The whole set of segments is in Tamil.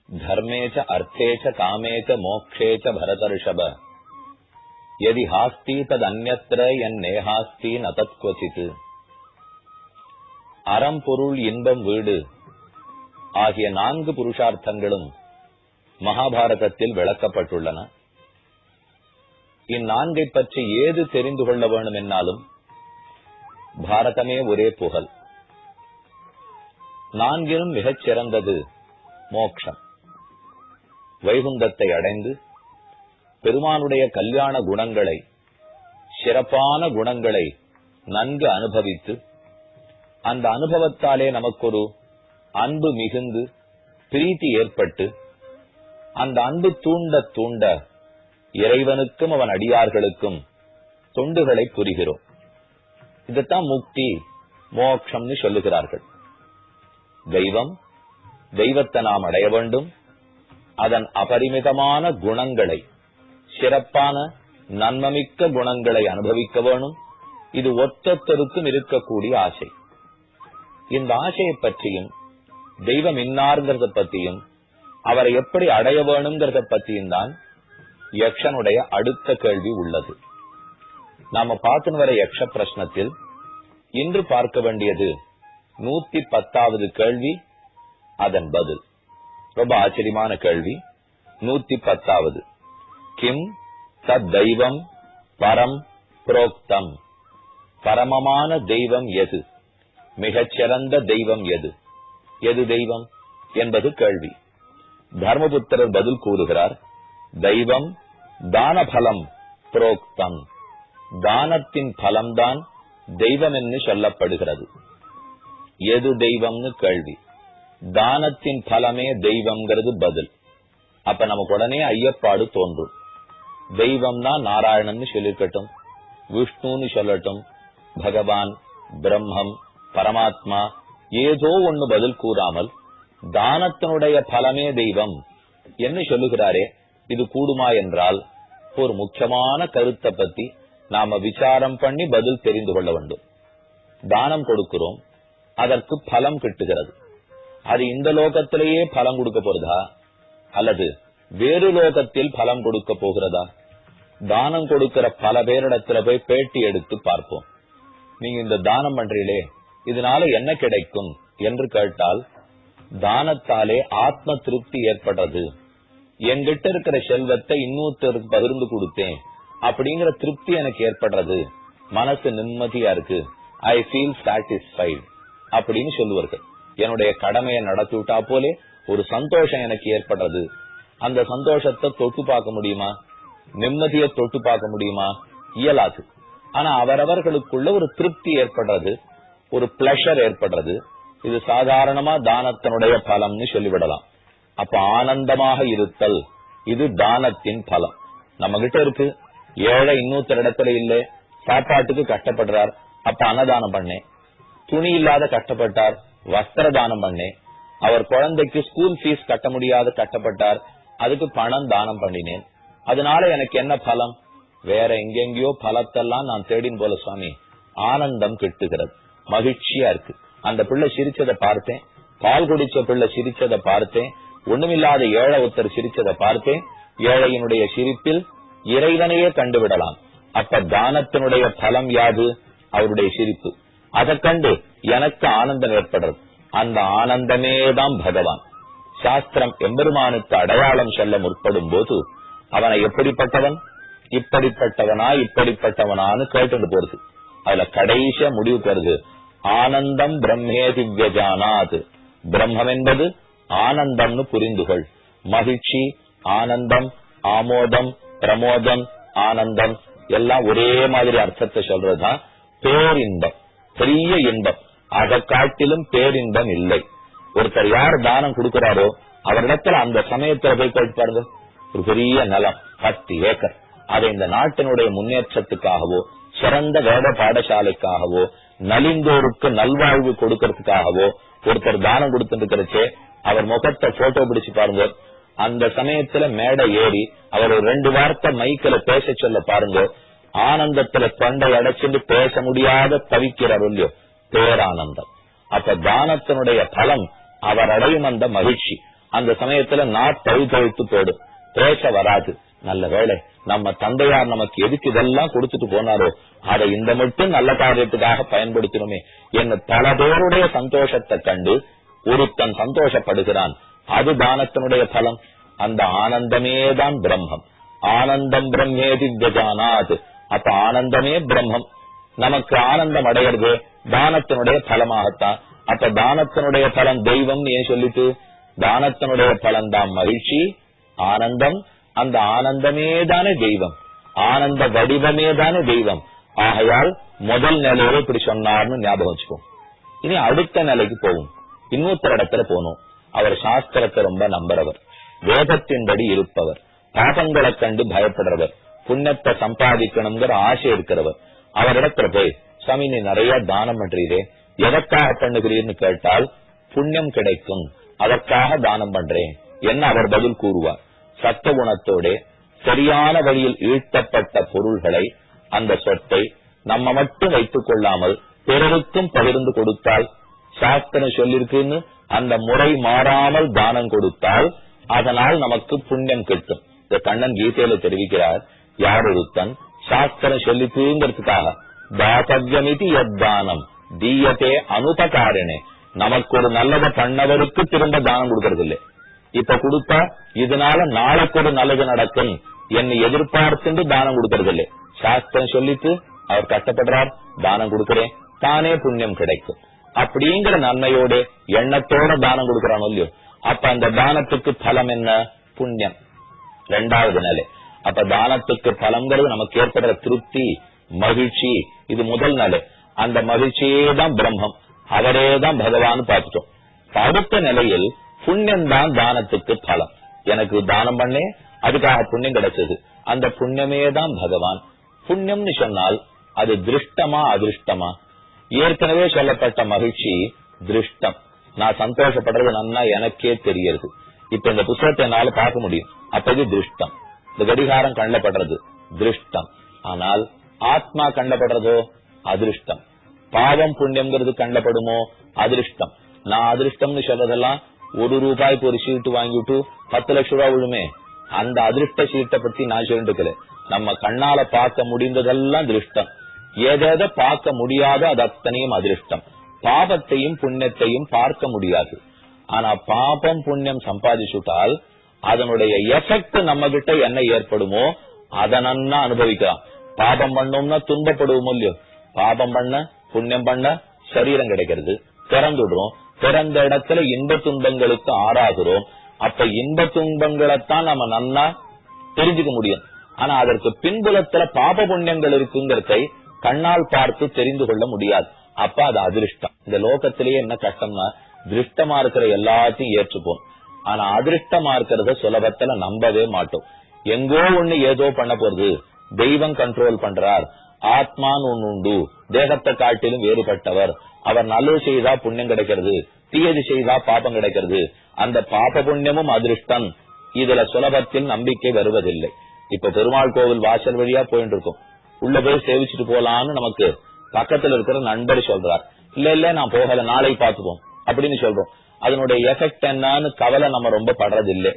धर्मेच अर्थेच कामेच मोक्षेच भरतर्षभ यदि हास्ति तदन्यत्र यन्नेहास्ति न तत्क्वचित् அறம் பொருள் இன்பம் வீடு ஆகிய 4 புருஷார்த்தங்களும் மகாபாரதத்தில் விளக்கப்பட்டுள்ளன. இந்நான்கை பற்றி ஏது தெரிந்து கொள்ள வேண்டும் என்னாலும் பாரதமே ஒரே புகழ். நான்கிலும் மிகச் சிறந்தது மோட்சம். வைகுந்தத்தை அடைந்து பெருமானுடைய கல்யாண குணங்களை, சிறப்பான குணங்களை நன்கு அனுபவித்து அந்த அனுபவத்தாலே நமக்கொரு அன்பு மிகுந்து பிரீத்தி ஏற்பட்டு அந்த அன்பு தூண்ட தூண்ட இறைவனுக்கும் அவன் அடியார்களுக்கும் தொண்டுகளை புரிகிறோம். இதத்தான் முக்தி மோட்சம்னு சொல்லுகிறார்கள். தெய்வத்தை நாம் அடைய வேண்டும். அதன் அபரிமிதமான குணங்களை, சிறப்பான நன்மமிக்க குணங்களை அனுபவிக்க வேணும். இது ஒத்தொத்தருக்கும் இருக்கக்கூடிய ஆசை. இந்த ஆசையை பற்றியும் தெய்வம் இன்னார்கிறத பத்தியும் அவரை எப்படி அடைய வேணுங்கிறத பத்தியும் தான் யக்ஷனுடைய அடுத்த கேள்வி உள்ளது. நாம பார்த்து வர யக்ஷ பிரශ්னத்தில் இன்று பார்க்க வேண்டியது 110வது கேள்வி, அதன் பதில். ரொம்ப ஆச்சரியமான கேள்வி. 110வது. கிம் தத் தெய்வம் பரம் புரோக்தம். பரமமான தெய்வம் எது? மிகச்சிறந்த தெய்வம் எது? எது தெய்வம் என்பது கேள்வி. தர்மபுத்திரர் பதில் கூறுகிறார், தெய்வம் தான பலம் புரோக்தம். தானத்தின் பலம்தான் தெய்வம் என்று சொல்லப்படுகிறது. எது தெய்வம்னு கேள்வி. தானத்தின் பலமே தெய்வம்ங்கிறது பதில். அப்ப நமக்கு உடனே ஐயப்பாடு தோன்றும். தெய்வம்னா நாராயணன் சொல்லிருக்கட்டும், விஷ்ணுன்னு சொல்லட்டும், பகவான், பிரம்மம், பரமாத்மா, ஏதோ ஒண்ணு பதில் கூறாமல் தானத்தினுடைய பலமே தெய்வம் என்று சொல்லுகிறாரே, இது கூடுமா என்றால் ஒரு முக்கியமான கருத்தை பத்தி நாம விசாரம் பண்ணி பதில் தெரிந்து கொள்ள வேண்டும். தானம் கொடுக்கிறோம், அதற்கு பலம் கிட்டுகிறது. அது இந்த லோகத்திலேயே பலம் கொடுக்க போறதா அல்லது வேறு லோகத்தில் பலம் கொடுக்க போகிறதா? தானம் கொடுக்கிற பல பேரிடத்துல போய் பேட்டி எடுத்து பார்ப்போம். நீங்க இந்த தானம் பண்றீங்களே, இதனால என்ன கிடைக்கும் என்று கேட்டால், தானத்தாலே ஆத்ம திருப்தி ஏற்படுறது. என்கிட்ட இருக்கிற செல்வத்தை இன்னொருத்தருக்கு பகிர்ந்து கொடுத்தேன் அப்படிங்கிற திருப்தி எனக்கு ஏற்படுறது. மனசு நிம்மதியா இருக்கு, ஐ ஃபீல் சாட்டிஸ்ஃபைட் அப்படின்னு சொல்லுவார்கள். என்னுடைய கடமையை நடத்தி விட்டா போலே ஒரு சந்தோஷம் எனக்கு ஏற்படுறது. அந்த சந்தோஷத்தை தொட்டு பார்க்க முடியுமா? நிம்மதியை தொட்டு பார்க்க முடியுமா? இயலாது. ஆனா அவரவர்களுக்குள்ள ஒரு திருப்தி ஏற்படுறது, ஒரு பிளஷர் ஏற்படுறது. இது சாதாரணமா தானத்தினுடைய பலம்னு சொல்லிவிடலாம். அப்ப ஆனந்தமாக இருத்தல், இது தானத்தின் பலம். நம்ம கிட்ட இருக்கு, ஏழை இன்னொருத்தர் இடத்துல இல்ல, சாப்பாட்டுக்கு கஷ்டப்படுறார், அப்ப அன்னதானம் பண்ணேன். துணி இல்லாத கஷ்டப்பட்டார், வஸ்திர தானம் பண்ணேன். அவர் குழந்தைக்கு ஸ்கூல் ஃபீஸ் கட்ட முடியாத கஷ்டப்பட்டார், அதுக்கு பணம் தானம் பண்ணினேன். அதனால எனக்கு என்ன பலம்? வேற எங்கெங்கயோ பலத்தெல்லாம் நான் தேடின் போல சுவாமி, ஆனந்தம் கிட்டுகிறது, மகிழ்ச்சியா இருக்கு. அந்த பிள்ளை சிரிச்சதை பார்த்தேன், பால் குடிச்ச பிள்ளை சிரிச்சதை பார்த்தேன், ஒண்ணுமில்லாத ஏழை ஒருத்தர் சிரிச்சதை பார்த்தேன். ஏழையினுடைய சிரிப்பில் இறைவனையே கண்டுவிடலாம். அப்ப தானத்தினுடைய பலம் யாது? அவருடைய சிரிப்பு. அதை கண்டு எனக்கு ஆனந்தம் ஏற்படுறது. அந்த ஆனந்தமேதான் பகவான். சாஸ்திரம் எம்பெருமானுக்கு அடையாளம் சொல்ல முற்படும் போது அவனை எப்படிப்பட்டவன், இப்படிப்பட்டவனா இப்படிப்பட்டவனான்னு கேட்டு போறது. அதுல கடைசியா முடிவுக்கு வருது, ஆனந்தம் பிரம்மே திவ்யஜானாத். பிரம்மம் என்பது ஆனந்தம்னு புரிந்துகொள். மகிழ்ச்சி, ஆனந்தம், ஆமோதம், பிரமோதம், ஆனந்தம் எல்லாம் ஒரே மாதிரி அர்த்தத்தை சொல்றதுதான் பேரின்பம், பெரிய இன்பம். அதை காட்டிலும் பேரின்பம் இல்லை. ஒருத்தர் யார் தானம் கொடுக்கிறாரோ அவரிடத்துல அந்த சமயத்துல போய் கேட்டு பாருங்க, ஒரு பெரிய நிலம் 10 ஏக்கர், அதை இந்த நாட்டினுடைய முன்னேற்றத்துக்காகவோ, சிறந்த வேத பாடசாலைக்காகவோ, நலிந்தோருக்கு நல்வாழ்வு கொடுக்கறதுக்காகவோ ஒருத்தர் தானம் கொடுத்துருக்கிறச்சே அவர் முகத்தை போட்டோ பிடிச்சு பாருங்க. அந்த சமயத்துல மேடை ஏறி அவர் 2 வார்த்தை மைக்கில பேச சொல்ல பாருங்க. ஆனந்தத்துல தொண்டை அடைச்சிட்டு பேச முடியாத தவிக்கிறார் இல்லையோ, பேரானந்தம். அப்ப தானத்தினுடைய பலம் அவர் அடையும் அந்த மகிழ்ச்சி. அந்த சமயத்துல நான் தழுத்து போடும், பேச வராது. நல்ல வேளை நம்ம தந்தையார் நமக்கு எதுக்கு இதெல்லாம் கொடுத்துட்டு போனாரோ அதை இந்த மட்டும் நல்ல காரியத்துக்காக பயன்படுத்தணுமே என்ன பல பேருடைய சந்தோஷத்தை கண்டு ஒருத்தன் சந்தோஷப்படுகிறான். அது தானத்தினுடைய பலம். அந்த ஆனந்தமேதான் பிரம்மம். ஆனந்தம் பிரம்மேதி விஜானாத். அப்ப ஆனந்தமே பிரம்மம். நமக்கு ஆனந்தம் அடையிறது தானத்தினுடைய பலமாகத்தான். அப்ப தானத்தினுடைய பலம் தெய்வம் ஏன் சொல்லிட்டு, தானத்தினுடைய பலம் தான் மகிழ்ச்சி, ஆனந்தம். அந்த ஆனந்தமே தானே தெய்வம், ஆனந்த வடிவமே தானே தெய்வம். ஆகையால் முதல் நிலையில இப்படி சொன்னார்னு ஞாபகம் வச்சுக்கோ. இனி அடுத்த நிலைக்கு போவோம். இன்னொருத்தர் இடத்துல போனோம். அவர் சாஸ்திரத்தை ரொம்ப நம்புறவர், வேதத்தின்படி இருப்பவர், பாபங்களை கண்டு பயப்படுறவர், புண்ணியத்தை சம்பாதிக்கணுங்கிற ஆசை இருக்கிறவர். அவரிடத்துல போய், சுவாமி நீ நிறைய தானம் பண்றீரே, எதற்காக பண்ணுகிறீர்னு கேட்டால் புண்ணியம் கிடைக்கும், அதற்காக தானம் பண்றேன் என்ன அவர் பதில் கூறுவார். சத்த குணத்தோட சரியான வழியில் ஈட்டப்பட்ட பொருள்களை, அந்த சொத்தை நம்ம மட்டும் வைத்துக் கொள்ளாமல் பிறருக்கும் பகிர்ந்து கொடுத்தால், சாஸ்திரம் சொல்லிருக்குன்னு அந்த முறை மாறாமல் தானம் கொடுத்தால் அதனால் நமக்கு புண்ணியம் கிட்டும். இந்த கண்ணன் கீதையில தெரிவிக்கிறார், யார் ஒருத்தன் சாஸ்திரம் சொல்லிக்குங்கிறதுக்காக தாசவ்யமிதி யத்தானம் தீயத்தே அனுபகாரணே, நமக்கு ஒரு நல்லதை பண்ணவருக்கு திரும்ப தானம் கொடுக்கறது இல்லை. இப்ப கொடுத்தா இதனால நாளைக்கு ஒரு நல்லது நடக்கும் என்னை எதிர்பார்த்து தானம் கொடுக்கறது இல்லை. சாஸ்திரம் சொல்லிட்டு அவர் கஷ்டப்படுறார், தானம் கொடுக்கிறேன், தானே புண்ணியம் கிடைக்கும் அப்படிங்கிற நன்மையோட எண்ணத்தோட தானம் கொடுக்கறானோ இல்லையோ, அப்ப அந்த தானத்துக்கு பலம் என்ன? புண்ணியம். இரண்டாவது நிலை. அப்ப தானத்துக்கு பலம்ங்கிறது நமக்கு ஏற்படுற திருப்தி, மகிழ்ச்சி. இது முதல் நிலை. அந்த மகிழ்ச்சியே தான் பிரம்மம், அவரே தான் பகவான் பார்த்துட்டோம். அடுத்த நிலையில் புண்ணியம் தான் தானத்துக்கு பலம். எனக்கு தானம் பண்ணே அதுக்காக புண்ணியம் கிடைச்சது, அந்த புண்ணியமே தான் பகவான். புண்ணியம்னு சொன்னால் அது திருஷ்டமா அதிருஷ்டமா? ஏற்கனவே சொல்லப்பட்ட மகிழ்ச்சி திருஷ்டம், நான் சந்தோஷப்படுறது நன்னா எனக்கே தெரியுது. இப்ப இந்த புத்தகத்தை என்னால பார்க்க முடியும், அப்பது திருஷ்டம். இந்த கடிகாரம் கண்டப்படுறது திருஷ்டம். ஆனால் ஆத்மா கண்டப்படுறதோ அதிருஷ்டம். பாவம் புண்ணியம்ங்கிறது கண்டப்படுமோ அதிருஷ்டம். நான் அதிருஷ்டம்னு சொல்றதெல்லாம் ₹1 ஒரு சீட்டு வாங்கிட்டு 10 லட்சம் ரூபாய் விழுமே, அந்த அதிருஷ்ட சீட்டை பத்தி நான் சொல்லிட்டு. நம்ம கண்ணால பார்க்க முடிந்ததெல்லாம் திருஷ்டம், ஏதேத பார்க்க முடியாத அது அத்தனையும் அதிருஷ்டம். பாபத்தையும் புண்ணியத்தையும் பார்க்க முடியாது. ஆனா பாபம் புண்ணியம் சம்பாதிச்சுட்டால் அதனுடைய எஃபெக்ட் நம்ம கிட்ட என்ன ஏற்படுமோ அதை நன்னா அனுபவிக்கலாம். பாபம் பண்ணோம்னா துன்பப்படுவோம் இல்லையோ, பாபம் பண்ண புண்ணியம் பண்ண சரீரம் கிடைக்கிறது, திறந்துடுறோம், பிறந்த இடத்துல இன்ப துன்பங்களுக்கு ஆறாகிறோம். அப்ப இன்ப துன்பங்களைத்தான் நம்ம நன்னா தெரிஞ்சுக்க முடியும். ஆனா அதற்கு பின்புலத்துல பாப புண்ணியங்கள் இருக்குங்கிறதை கண்ணால் பார்த்து தெரிந்து கொள்ள முடியாது. அப்ப அது அதிருஷ்டம். இந்த லோகத்திலேயே என்ன கஷ்டம்னா, திருஷ்டமா இருக்கிற எல்லாத்தையும் ஏற்றுப்போம், ஆனா அதிருஷ்டமா இருக்கிறத சுலபத்துல நம்பவே மாட்டோம். எங்கோ ஒண்ணு ஏதோ பண்ண போறது, தெய்வம் கண்ட்ரோல் பண்றார், ஆத்மான்னு ஒண்ணு உண்டு, தேகத்தை காட்டிலும் வேறுபட்டவர், அவர் நல்லது செய்தா புண்ணியம் கிடைக்கிறது, தீயது செய்தா பாப்பம் கிடைக்கிறது, அந்த பாப புண்ணியமும் அதிருஷ்டம். இதுல சுலபத்தில் நம்பிக்கை வருவதில்லை. இப்ப பெருமாள் கோவில் வாசல் வழியா போயிட்டு இருக்கோம், உள்ள போய் சேவிச்சுட்டு போலான்னு நமக்கு பக்கத்துல இருக்கிற நண்பர் சொல்றார். இல்ல நான் போகல, நாளை பாத்துப்போம் அப்படின்னு சொல்றோம். அதனுடைய எஃபெக்ட் என்னன்னு கவலை நம்ம ரொம்ப படுறது இல்லை.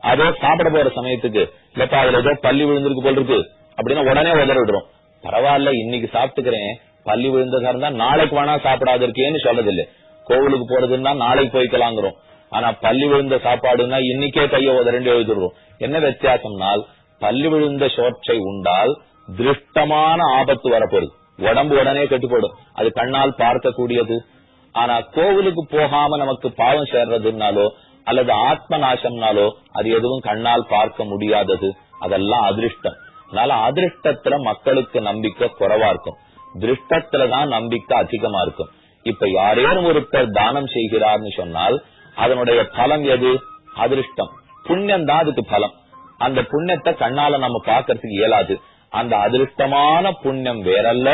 அதோ சாப்பிட போற சமயத்துக்கு இல்லப்பா அதுல ஏதோ பள்ளி விழுந்திருக்கு போல் இருக்கு அப்படின்னா உடனே உதற விடுறோம். பரவாயில்ல இன்னைக்கு சாப்பிட்டுக்கிறேன், பள்ளி விழுந்ததா இருந்தா நாளைக்கு வேணா சாப்பிடாது இருக்கேன்னு சொல்றது இல்லை. கோவிலுக்கு போறதுன்னா நாளைக்கு போய்க்கலாங்கிறோம். ஆனா பள்ளி விழுந்த சாப்பாடுன்னா இன்னைக்கே கைய உதறண்டு எழுதிடுறோம். என்ன வித்தியாசம்னால், பள்ளி விழுந்த சோற்றை உண்டால் திருஷ்டமான ஆபத்து வரப்போகுது, உடம்பு உடனே கெட்டு போடும், அது கண்ணால் பார்க்கக்கூடியது. ஆனா கோவிலுக்கு போகாம நமக்கு பாவம் சேர்றதுனாலோ அல்லது ஆத்ம நாசம்னாலோ அது எதுவும் கண்ணால் பார்க்க முடியாதது, அதெல்லாம் அதிருஷ்டம். அதனால அதிருஷ்டத்துல மக்களுக்கு நம்பிக்கை குறைவா இருக்கும், திருஷ்டத்துலதான் நம்பிக்கை அதிகமா இருக்கும். இப்ப யாரேனும் ஒருத்தர் தானம் செய்கிறார்னு சொன்னால் அதனுடைய பலம் எது? அதிருஷ்டம். புண்ணியம் தான் அதுக்கு பலம். அந்த புண்ணியத்தை கண்ணால நம்ம பாக்கிறதுக்கு இயலாது. அந்த அதிருஷ்டமான புண்ணியம் வேறல்ல,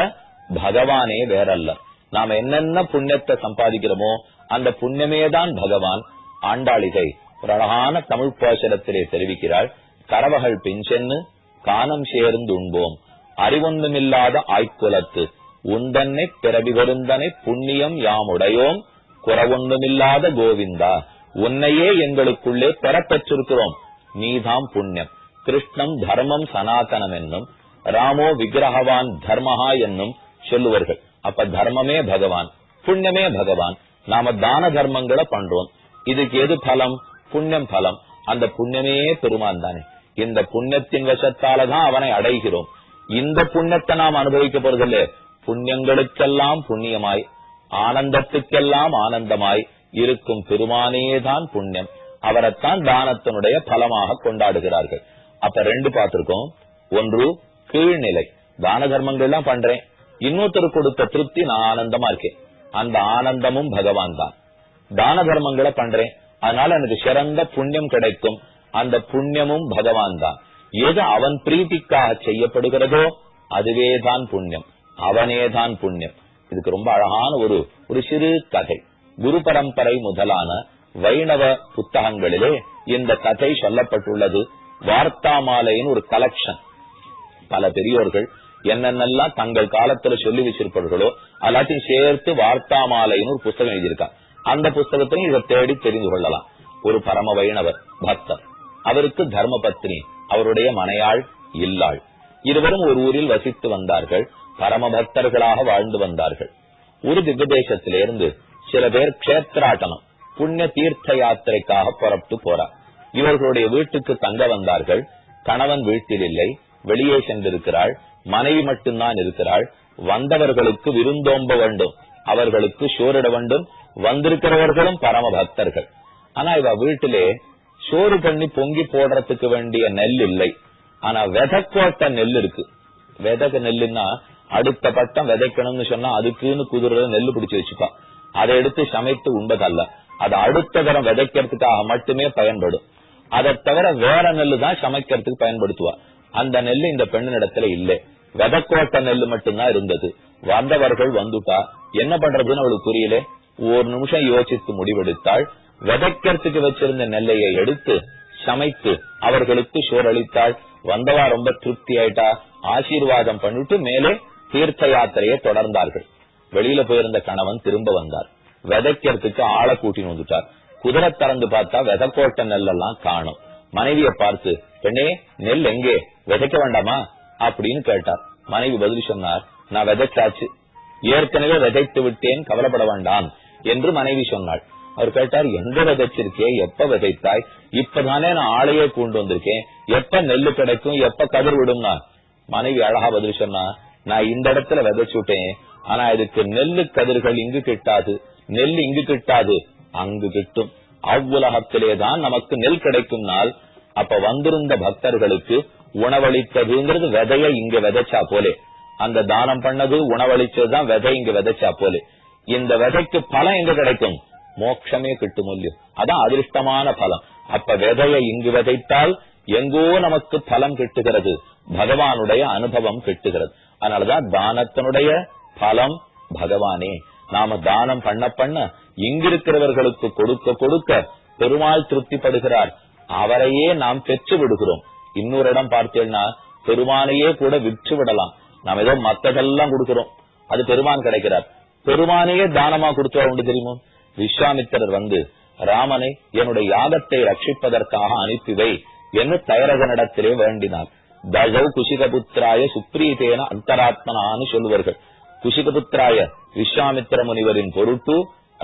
பகவானே வேறல்ல. நாம என்னென்ன புண்ணியத்தை சம்பாதிக்கிறோமோ அந்த புண்ணியமே தான் பகவான். ஆண்டாளிகை ஒரு அழகான தமிழ் பாசனத்திலே தெரிவிக்கிறாள், கரவகள் பிஞ்சென்னு கானம் சேர்ந்து உண்போம், அறிவொன்றுமில்லாத ஆய்குலத்து உந்தன்னை பிறவி வருந்தனை புண்ணியம் யாமுடையோம், குறவொன்றுமில்லாத கோவிந்தா உன்னையே எங்களுக்குள்ளே பெறப்பெற்றிருக்கிறோம். நீதாம் புண்ணியம். கிருஷ்ணம் தர்மம் சனாதனம் என்னும், ராமோ விக்கிரகவான் தர்மஹா என்னும் சொல்லுவார்கள். அப்ப தர்மமே பகவான், புண்ணியமே பகவான். நாம தான தர்மங்களை பண்றோம். இதுக்கு எது பலம்? புண்ணியம் பலம். அந்த புண்ணியமே பெருமான் தானே. இந்த புண்ணியத்தின் வசத்தாலதான் அவனை அடைகிறோம். இந்த புண்ணியத்தை நாம் அனுபவிக்க போறதில்ல. புண்ணியங்களுக்கெல்லாம் புண்ணியமாய், ஆனந்தத்துக்கெல்லாம் ஆனந்தமாய் இருக்கும் பெருமானேதான் புண்ணியம். அவரைத்தான் தானத்தினுடைய பலமாக கொண்டாடுகிறார்கள். அப்ப ரெண்டு பார்த்திருக்கோம். ஒன்று கீழ்நிலை, தான தர்மங்கள்லாம் பண்றேன், இன்னொருத்தர் கொடுத்த திருப்தி நான் ஆனந்தமா இருக்கேன், அந்த ஆனந்தமும் பகவான் தான். தான தர்மங்களை பண்றேன், அதனால எனக்கு சிறந்த புண்ணியம் கிடைக்கும், அந்த புண்ணியமும் பகவான் தான். எது அவன் பிரீத்திக்காக செய்யப்படுகிறதோ அதுவேதான் புண்ணியம், அவனேதான் புண்ணியம். இதுக்கு ரொம்ப அழகான ஒரு சிறு கதை. குரு பரம்பரை முதலான வைணவ புத்தகங்களிலே இந்த கதை சொல்லப்பட்டுள்ளது. வார்த்தாமாலையின் ஒரு கலெக்ஷன். பல பெரியோர்கள் என்னென்னலாம் தங்கள் காலத்துல சொல்லி வச்சிருப்பார்களோ எல்லாத்தையும் சேர்த்து வார்த்தாமாலைன்னு ஒரு புத்தகம் எழுதியிருக்காங்க. அந்த புத்தகத்திலையும் இதை தேடி தெரிந்து கொள்ளலாம். ஒரு பரம வைணவர் பக்தர், அவருக்கு தர்ம பத்னி, அவருடைய மனையாள் இல்லாள். இருவரும் ஒரு ஊரில் வசித்து வந்தார்கள். பரம பக்தர்களாக வாழ்ந்து வந்தார்கள். ஒரு திவ்யதேசத்திலிருந்து சில பேர் கஷேத்ராட்டனம், புண்ணிய தீர்த்த யாத்திரைக்காக புறப்பட்டு போறார். இவர்களுடைய வீட்டுக்கு தங்க வந்தார்கள். கணவன் வீட்டில் இல்லை, வெளியே சென்றிருக்கிறாள். மனைவி மட்டும்தான் இருக்கிறாள். வந்தவர்களுக்கு விருந்தோம்ப வேண்டும், அவர்களுக்கு சோறிட வேண்டும். வந்திருக்கிறவர்களும் பரம பக்தர்கள். ஆனா இவ வீட்டிலே சோறு பண்ணி பொங்கி போடுறதுக்கு வேண்டிய நெல் இல்லை. ஆனா விதைக்கோட்ட நெல் இருக்கு. விதைக்க நெல்லுன்னா அடுத்த பட்டம் விதைக்கணும்னு சொன்னா அதுக்குன்னு குதிரை நெல்லு பிடிச்சு வச்சுப்பா. அதை எடுத்து சமைத்து உண்பதல்ல, அது அடுத்த தரம் விதைக்கிறதுக்காக மட்டுமே பயன்படும். அதை தவிர வேற நெல்லு தான் சமைக்கிறதுக்கு பயன்படுத்துவா. அந்த நெல்லு இந்த பெண்ணிடத்துல இல்லை. விதைக்கோட்ட நெல்லு மட்டும்தான் இருந்தது. வந்தவர்கள் வந்துட்டா என்ன பண்றதுன்னு அவளுக்கு புரியல. ஒரு நிமிஷம் யோசித்து முடிவெடுத்தாள். விதைக்கிறதுக்கு வச்சிருந்த நெல்லையை எடுத்து சமைத்து அவர்களுக்கு சோறளித்தாள். வந்தவா ரொம்ப திருப்தி ஆயிட்டா. ஆசீர்வாதம் பண்ணிட்டு மேலே தீர்த்த யாத்திரையை தொடர்ந்தார்கள். வெளியில போயிருந்த கணவன் திரும்ப வந்தார். விதைக்கிறதுக்கு ஆளை கூட்டின்னு வந்துட்டார். குதிரை திறந்து பார்த்தா விதைக்கோட்ட நெல்லெல்லாம் காணும். மனைவியை பார்த்து, பெண்ணே நெல் எங்கே, விதைக்க வேண்டாமா அப்படின்னு கேட்டார். மனைவி பதில் சொன்னார், நான் விதைச்சாச்சு, ஏற்கனவே விதைத்து விட்டேன், கவலைப்பட வேண்டாம் என்று மனைவி சொன்னாள். அவர் கேட்டார், எங்க விதைச்சிருக்கே, எப்ப விதைத்தாய்? இப்பதானே நான் ஆளையே கொண்டு வந்திருக்கேன், எப்ப நெல்லு கிடைக்கும், எப்ப கதிர் விடும்னா? மனைவி அழகா பதில் சொன்னா, நான் இந்த இடத்துல விதைச்சுட்டேன், ஆனா இதுக்கு நெல்லு கதிர்கள் இங்கு கிட்டாது, நெல் இங்கு கிட்டாது, அங்கு கிட்டும். அவ்வுலகத்திலேதான் நமக்கு நெல் கிடைக்கும் நாள். அப்ப வந்திருந்த பக்தர்களுக்கு உணவளித்ததுங்கிறது விதைய இங்க விதைச்சா போலே, அந்த தானம் பண்ணது உணவளிச்சதுதான் விதை இங்க விதைச்சா போலே. இந்த விதைக்கு பலம் எங்க கிடைக்கும்? மோட்சமே கிட்டும் இல்லையோ, அதான் அதிர்ஷ்டமான பலம். அப்ப விதையை இங்கு விதைத்தால் எங்கோ நமக்கு பலம் கிட்டுகிறது, பகவானுடைய அனுபவம் கிட்டுகிறது. அதனாலதான் தானத்தினுடைய பலம் பகவானே. நாம தானம் பண்ண பண்ண இங்கிருக்கிறவர்களுக்கு கொடுக்க கொடுக்க பெருமாள் திருப்திப்படுகிறார். அவரையே நாம் பெற்று விடுகிறோம். இன்னொரு இடம் பார்த்தேன்னா பெருமானையே கூட விற்று விடலாம். நாம் ஏதோ மத்ததெல்லாம் கொடுக்கிறோம், அது பெருமான் கிடைக்கிறார். பெருமானையே தானமா கொடுத்தா உண்டு தெரியுமோ? விஸ்வாமித்திரர் வந்து ராமனை என்னுடைய யாகத்தை ரட்சிப்பதற்காக அனுப்பிவை என்று தயரகனிடத்திலே வேண்டினார். தஜௌ குஷிகபுத்திராய சுப்ரீதேன அந்தராத்மனான்னு சொல்லுவார்கள். குஷிகபுத்திராய விஸ்வாமித்திர முனிவரின் பொருட்டு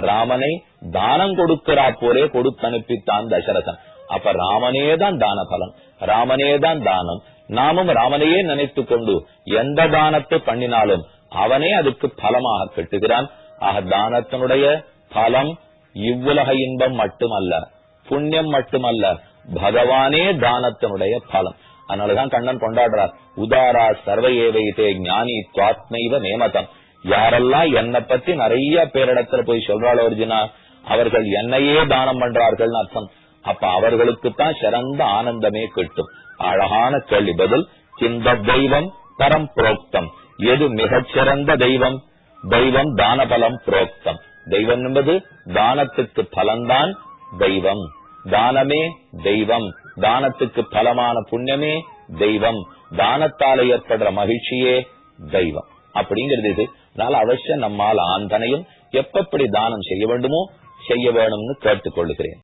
ராமனை தானம் கொடுக்கிறா போலே கொடுத்து அனுப்பித்தான் தசரதன். அப்ப ராமனேதான் தான பலன், ராமனேதான் தானம். நாமும் ராமனையே நினைத்து கொண்டு எந்த தானத்தை பண்ணினாலும் அவனே அதுக்கு பலமாக கட்டுகிறான். ஆக தானத்தினுடைய பலம் இவ்வுலக இன்பம் மட்டுமல்ல, புண்ணியம் மட்டுமல்ல, பகவானே தானத்தினுடைய பலம். அதனாலதான் கண்ணன் கொண்டாடுறார், உதாரா சர்வையேவைத்தே ஞானி துவாத்மைவ நேமதம். யாரெல்லாம் என்னை பத்தி நிறைய பேரிடத்துல போய் சொல்றாளோ அர்ஜுனா, அவர்கள் என்னையே தானம் பண்றார்கள் அர்த்தம். அப்ப அவர்களுக்குத்தான் சிறந்த ஆனந்தமே கிட்டும். அழகான கேள்வி பதில். இந்த தெய்வம் பரம் புரோக்தம், எது மிகச்சிறந்த தெய்வம்? தெய்வம் தான பலம் புரோக்தம். தெய்வம் என்பது தானத்துக்கு பலன்தான் தெய்வம். தானமே தெய்வம், தானத்துக்கு பலமான புண்ணியமே தெய்வம், தானத்தால ஏற்படுற மகிழ்ச்சியே தெய்வம் அப்படிங்கிறது இது. அதனால அவசியம் நம்மால் ஆந்தனையும் எப்படி தானம் செய்ய வேண்டுமோ செய்ய வேணும்னு கேட்டுக்கொள்ளுகிறேன்.